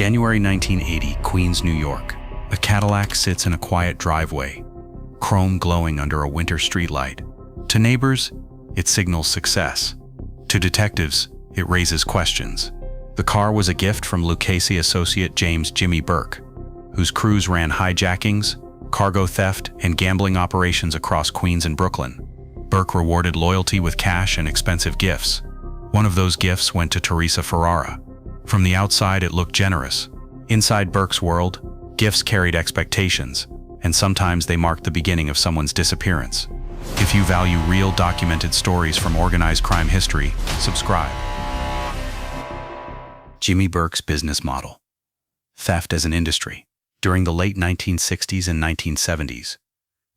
January 1980, Queens, New York. A Cadillac sits in a quiet driveway, chrome glowing under a winter streetlight. To neighbors, it signals success. To detectives, it raises questions. The car was a gift from Lucchese associate James "Jimmy" Burke, whose crews ran hijackings, cargo theft, and gambling operations across Queens and Brooklyn. Burke rewarded loyalty with cash and expensive gifts. One of those gifts went to Theresa Ferrara. From the outside, it looked generous. Inside Burke's world, gifts carried expectations, and sometimes they marked the beginning of someone's disappearance. If you value real documented stories from organized crime history, subscribe. Jimmy Burke's business model. Theft as an industry. During the late 1960s and 1970s,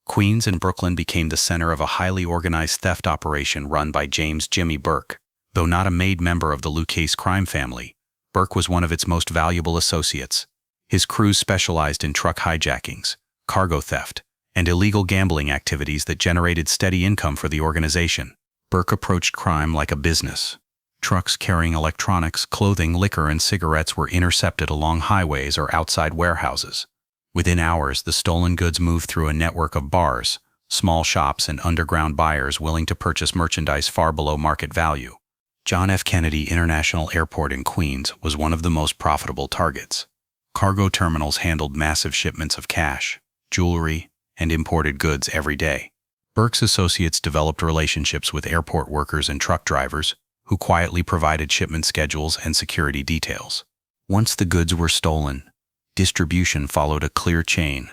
Queens and Brooklyn became the center of a highly organized theft operation run by James "Jimmy" Burke. Though not a made member of the Lucchese crime family, Burke was one of its most valuable associates. His crews specialized in truck hijackings, cargo theft, and illegal gambling activities that generated steady income for the organization. Burke approached crime like a business. Trucks carrying electronics, clothing, liquor, and cigarettes were intercepted along highways or outside warehouses. Within hours, the stolen goods moved through a network of bars, small shops, and underground buyers willing to purchase merchandise far below market value. John F. Kennedy International Airport in Queens was one of the most profitable targets. Cargo terminals handled massive shipments of cash, jewelry, and imported goods every day. Burke's associates developed relationships with airport workers and truck drivers, who quietly provided shipment schedules and security details. Once the goods were stolen, distribution followed a clear chain.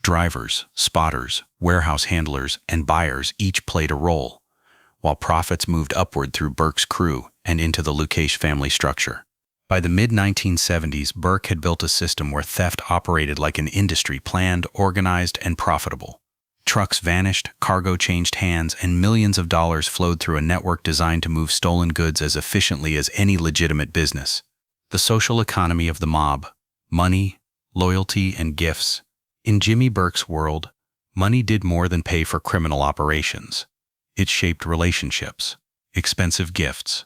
Drivers, spotters, warehouse handlers, and buyers each played a role, while profits moved upward through Burke's crew and into the Lucchese family structure. By the mid-1970s, Burke had built a system where theft operated like an industry, planned, organized, and profitable. Trucks vanished, cargo changed hands, and millions of dollars flowed through a network designed to move stolen goods as efficiently as any legitimate business. The social economy of the mob: money, loyalty, and gifts. In Jimmy Burke's world, money did more than pay for criminal operations. It shaped relationships. Expensive gifts,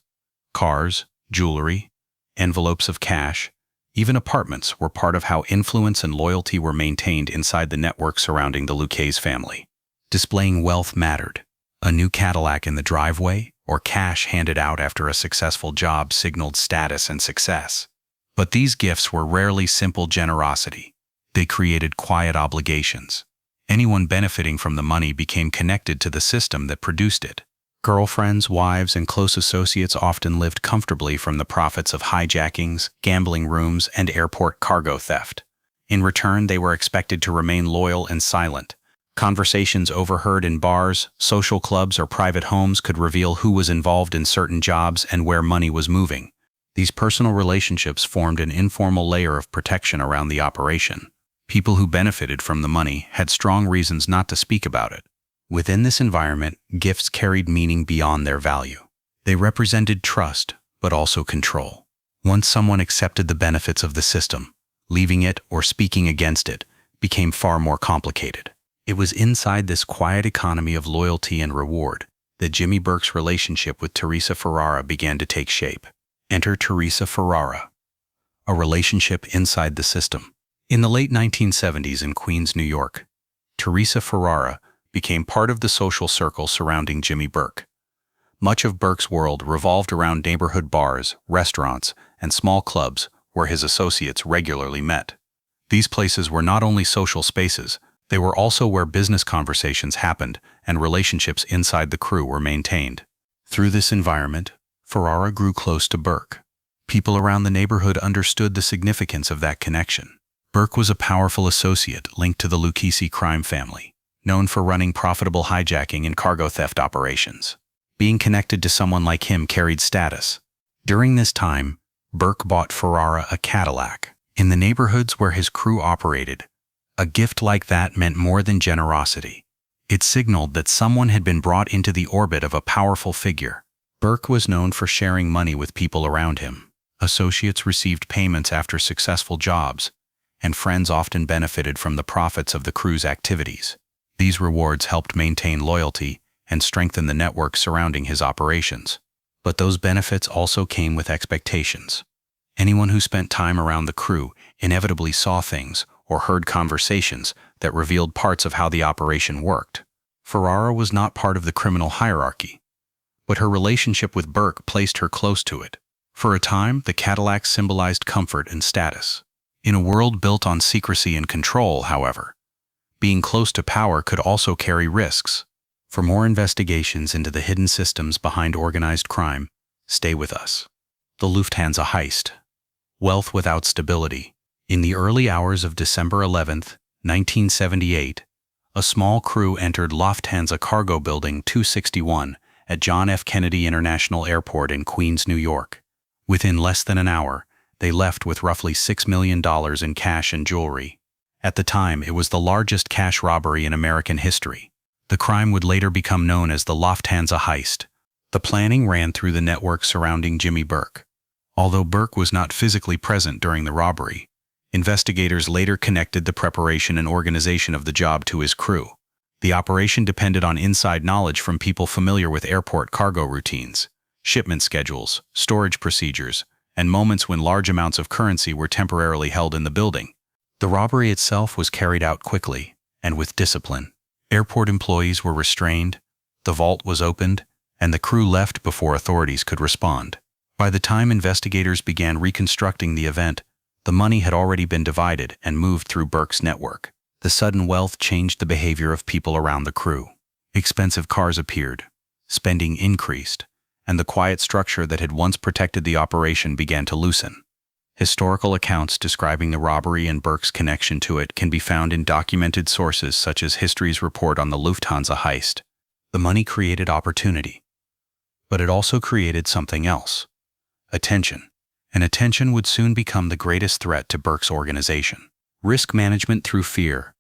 cars, jewelry, envelopes of cash, even apartments were part of how influence and loyalty were maintained inside the network surrounding the Lucchese family. Displaying wealth mattered. A new Cadillac in the driveway or cash handed out after a successful job signaled status and success. But these gifts were rarely simple generosity. They created quiet obligations. Anyone benefiting from the money became connected to the system that produced it. Girlfriends, wives, and close associates often lived comfortably from the profits of hijackings, gambling rooms, and airport cargo theft. In return, they were expected to remain loyal and silent. Conversations overheard in bars, social clubs, or private homes could reveal who was involved in certain jobs and where money was moving. These personal relationships formed an informal layer of protection around the operation. People who benefited from the money had strong reasons not to speak about it. Within this environment, gifts carried meaning beyond their value. They represented trust, but also control. Once someone accepted the benefits of the system, leaving it or speaking against it became far more complicated. It was inside this quiet economy of loyalty and reward that Jimmy Burke's relationship with Theresa Ferrara began to take shape. Enter Theresa Ferrara, a relationship inside the system. In the late 1970s in Queens, New York, Theresa Ferrara became part of the social circle surrounding Jimmy Burke. Much of Burke's world revolved around neighborhood bars, restaurants, and small clubs where his associates regularly met. These places were not only social spaces, they were also where business conversations happened and relationships inside the crew were maintained. Through this environment, Ferrara grew close to Burke. People around the neighborhood understood the significance of that connection. Burke was a powerful associate linked to the Lucchese crime family, known for running profitable hijacking and cargo theft operations. Being connected to someone like him carried status. During this time, Burke bought Ferrara a Cadillac. In the neighborhoods where his crew operated, a gift like that meant more than generosity. It signaled that someone had been brought into the orbit of a powerful figure. Burke was known for sharing money with people around him. Associates received payments after successful jobs, and friends often benefited from the profits of the crew's activities. These rewards helped maintain loyalty and strengthen the network surrounding his operations. But those benefits also came with expectations. Anyone who spent time around the crew inevitably saw things or heard conversations that revealed parts of how the operation worked. Ferrara was not part of the criminal hierarchy, but her relationship with Burke placed her close to it. For a time, the Cadillac symbolized comfort and status. In a world built on secrecy and control, however, being close to power could also carry risks. For more investigations into the hidden systems behind organized crime, stay with us. The Lufthansa Heist. Wealth without stability. In the early hours of December 11, 1978, a small crew entered Lufthansa Cargo Building 261 at John F. Kennedy International Airport in Queens, New York. Within less than an hour, they left with roughly $6 million in cash and jewelry. At the time, it was the largest cash robbery in American history. The crime would later become known as the Lufthansa Heist. The planning ran through the network surrounding Jimmy Burke. Although Burke was not physically present during the robbery, investigators later connected the preparation and organization of the job to his crew. The operation depended on inside knowledge from people familiar with airport cargo routines, shipment schedules, storage procedures, and moments when large amounts of currency were temporarily held in the building. The robbery itself was carried out quickly and with discipline. Airport employees were restrained, the vault was opened, and the crew left before authorities could respond. By the time investigators began reconstructing the event, the money had already been divided and moved through Burke's network. The sudden wealth changed the behavior of people around the crew. Expensive cars appeared, spending increased, and the quiet structure that had once protected the operation began to loosen. Historical accounts describing the robbery and Burke's connection to it can be found in documented sources such as History's report on the Lufthansa Heist. The money created opportunity, but it also created something else: attention. And attention would soon become the greatest threat to Burke's organization. Risk management through fear.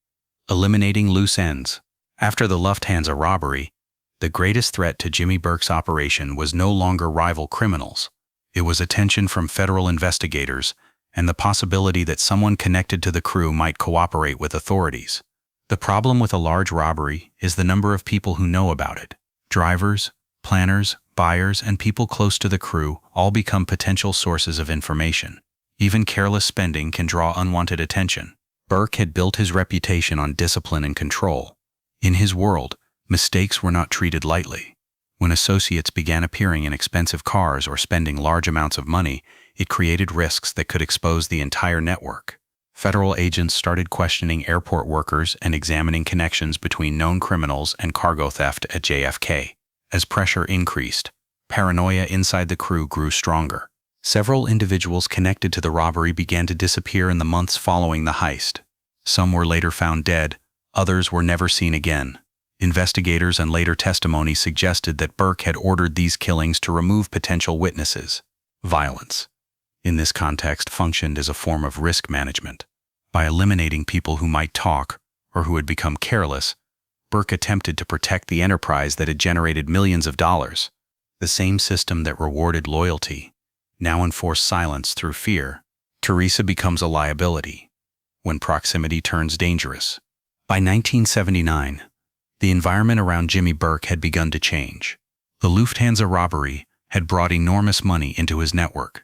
Eliminating loose ends. After the Lufthansa robbery, the greatest threat to Jimmy Burke's operation was no longer rival criminals. It was attention from federal investigators and the possibility that someone connected to the crew might cooperate with authorities. The problem with a large robbery is the number of people who know about it. Drivers, planners, buyers, and people close to the crew all become potential sources of information. Even careless spending can draw unwanted attention. Burke had built his reputation on discipline and control. In his world, mistakes were not treated lightly. When associates began appearing in expensive cars or spending large amounts of money, it created risks that could expose the entire network. Federal agents started questioning airport workers and examining connections between known criminals and cargo theft at JFK. As pressure increased, paranoia inside the crew grew stronger. Several individuals connected to the robbery began to disappear in the months following the heist. Some were later found dead, others were never seen again. Investigators and later testimony suggested that Burke had ordered these killings to remove potential witnesses. Violence, in this context, functioned as a form of risk management. By eliminating people who might talk or who had become careless, Burke attempted to protect the enterprise that had generated millions of dollars. The same system that rewarded loyalty now enforced silence through fear. Theresa becomes a liability when proximity turns dangerous. By 1979, the environment around Jimmy Burke had begun to change. The Lufthansa robbery had brought enormous money into his network,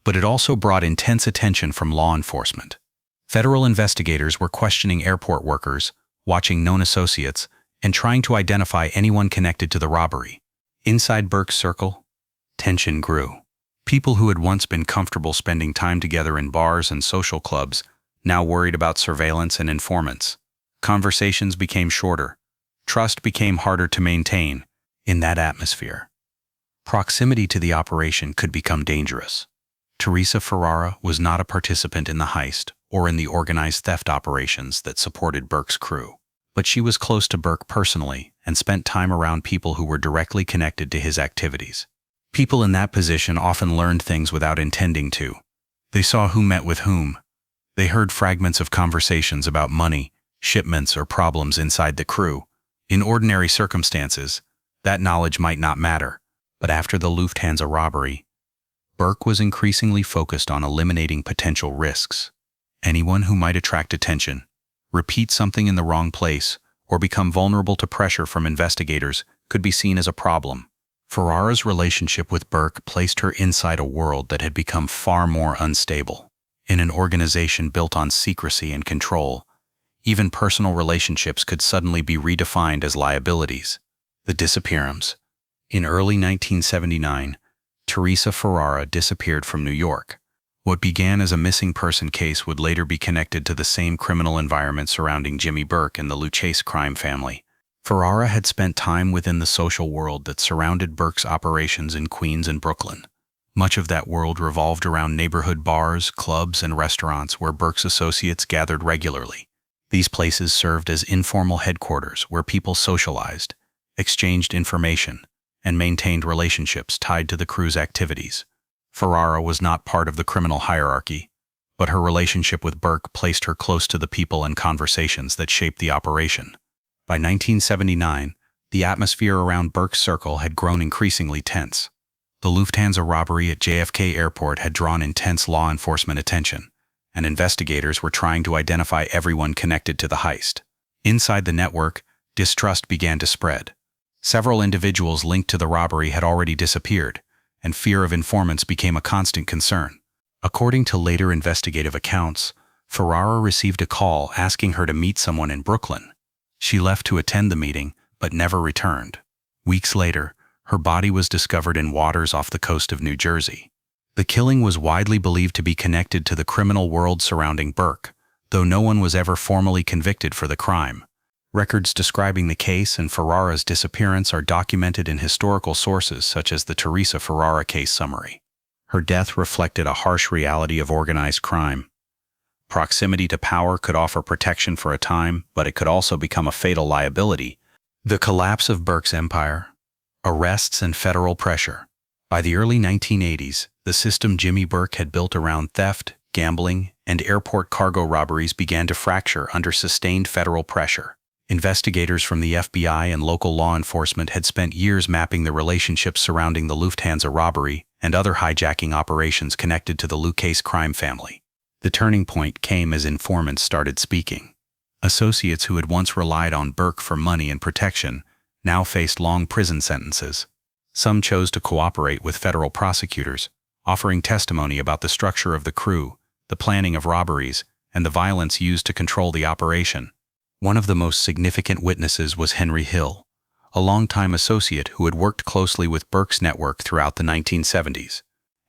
but it also brought intense attention from law enforcement. Federal investigators were questioning airport workers, watching known associates, and trying to identify anyone connected to the robbery. Inside Burke's circle, tension grew. People who had once been comfortable spending time together in bars and social clubs now worried about surveillance and informants. Conversations became shorter. Trust became harder to maintain. In that atmosphere, proximity to the operation could become dangerous. Theresa Ferrara was not a participant in the heist or in the organized theft operations that supported Burke's crew, but she was close to Burke personally and spent time around people who were directly connected to his activities. People in that position often learned things without intending to. They saw who met with whom. They heard fragments of conversations about money, shipments, or problems inside the crew. In ordinary circumstances, that knowledge might not matter, but after the Lufthansa robbery, Burke was increasingly focused on eliminating potential risks. Anyone who might attract attention, repeat something in the wrong place, or become vulnerable to pressure from investigators could be seen as a problem. Ferrara's relationship with Burke placed her inside a world that had become far more unstable. In an organization built on secrecy and control, even personal relationships could suddenly be redefined as liabilities. The disappearance. In early 1979, Theresa Ferrara disappeared from New York. What began as a missing person case would later be connected to the same criminal environment surrounding Jimmy Burke and the Luchase crime family. Ferrara had spent time within the social world that surrounded Burke's operations in Queens and Brooklyn. Much of that world revolved around neighborhood bars, clubs, and restaurants where Burke's associates gathered regularly. These places served as informal headquarters where people socialized, exchanged information, and maintained relationships tied to the crew's activities. Ferrara was not part of the criminal hierarchy, but her relationship with Burke placed her close to the people and conversations that shaped the operation. By 1979, the atmosphere around Burke's circle had grown increasingly tense. The Lufthansa robbery at JFK Airport had drawn intense law enforcement attention, and investigators were trying to identify everyone connected to the heist. Inside the network, distrust began to spread. Several individuals linked to the robbery had already disappeared, and fear of informants became a constant concern. According to later investigative accounts, Ferrara received a call asking her to meet someone in Brooklyn. She left to attend the meeting, but never returned. Weeks later, her body was discovered in waters off the coast of New Jersey. The killing was widely believed to be connected to the criminal world surrounding Burke, though no one was ever formally convicted for the crime. Records describing the case and Ferrara's disappearance are documented in historical sources such as the Theresa Ferrara case summary. Her death reflected a harsh reality of organized crime. Proximity to power could offer protection for a time, but it could also become a fatal liability. The collapse of Burke's empire, arrests and federal pressure. By the early 1980s, the system Jimmy Burke had built around theft, gambling, and airport cargo robberies began to fracture under sustained federal pressure. Investigators from the FBI and local law enforcement had spent years mapping the relationships surrounding the Lufthansa robbery and other hijacking operations connected to the Luchase crime family. The turning point came as informants started speaking. Associates who had once relied on Burke for money and protection now faced long prison sentences. Some chose to cooperate with federal prosecutors, offering testimony about the structure of the crew, the planning of robberies, and the violence used to control the operation. One of the most significant witnesses was Henry Hill, a longtime associate who had worked closely with Burke's network throughout the 1970s.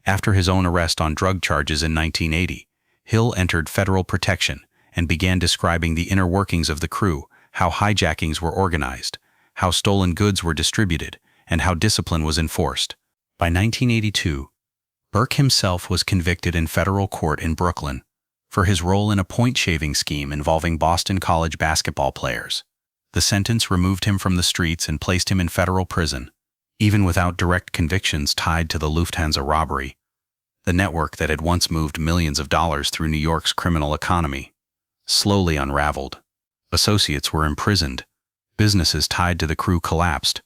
After his own arrest on drug charges in 1980, Hill entered federal protection and began describing the inner workings of the crew, how hijackings were organized, how stolen goods were distributed, and how discipline was enforced. By 1982, Burke himself was convicted in federal court in Brooklyn for his role in a point-shaving scheme involving Boston College basketball players. The sentence removed him from the streets and placed him in federal prison. Even without direct convictions tied to the Lufthansa robbery, the network that had once moved millions of dollars through New York's criminal economy slowly unraveled. Associates were imprisoned, businesses tied to the crew collapsed,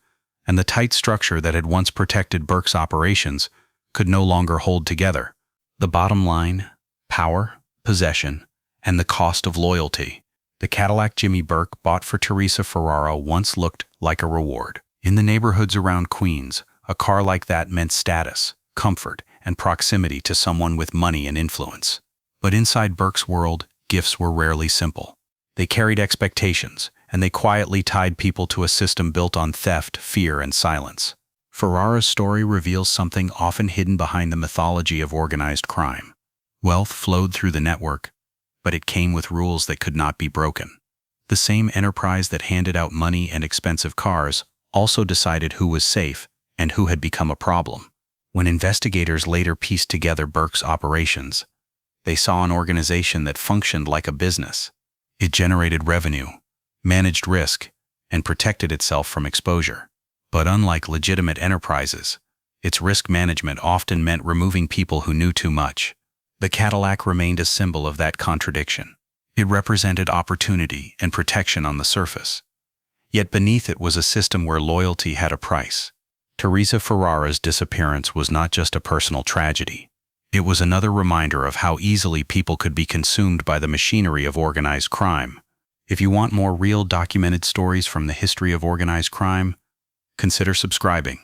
and the tight structure that had once protected Burke's operations could no longer hold together. The bottom line: power, possession, and the cost of loyalty. The Cadillac Jimmy Burke bought for Theresa Ferrara once looked like a reward. In the neighborhoods around Queens, a car like that meant status, comfort, and proximity to someone with money and influence. But inside Burke's world, gifts were rarely simple. They carried expectations, and they quietly tied people to a system built on theft, fear, and silence. Ferrara's story reveals something often hidden behind the mythology of organized crime. Wealth flowed through the network, but it came with rules that could not be broken. The same enterprise that handed out money and expensive cars also decided who was safe and who had become a problem. When investigators later pieced together Burke's operations, they saw an organization that functioned like a business. It generated revenue, managed risk, and protected itself from exposure. But unlike legitimate enterprises, its risk management often meant removing people who knew too much. The Cadillac remained a symbol of that contradiction. It represented opportunity and protection on the surface. Yet beneath it was a system where loyalty had a price. Theresa Ferrara's disappearance was not just a personal tragedy. It was another reminder of how easily people could be consumed by the machinery of organized crime. If you want more real documented stories from the history of organized crime, consider subscribing.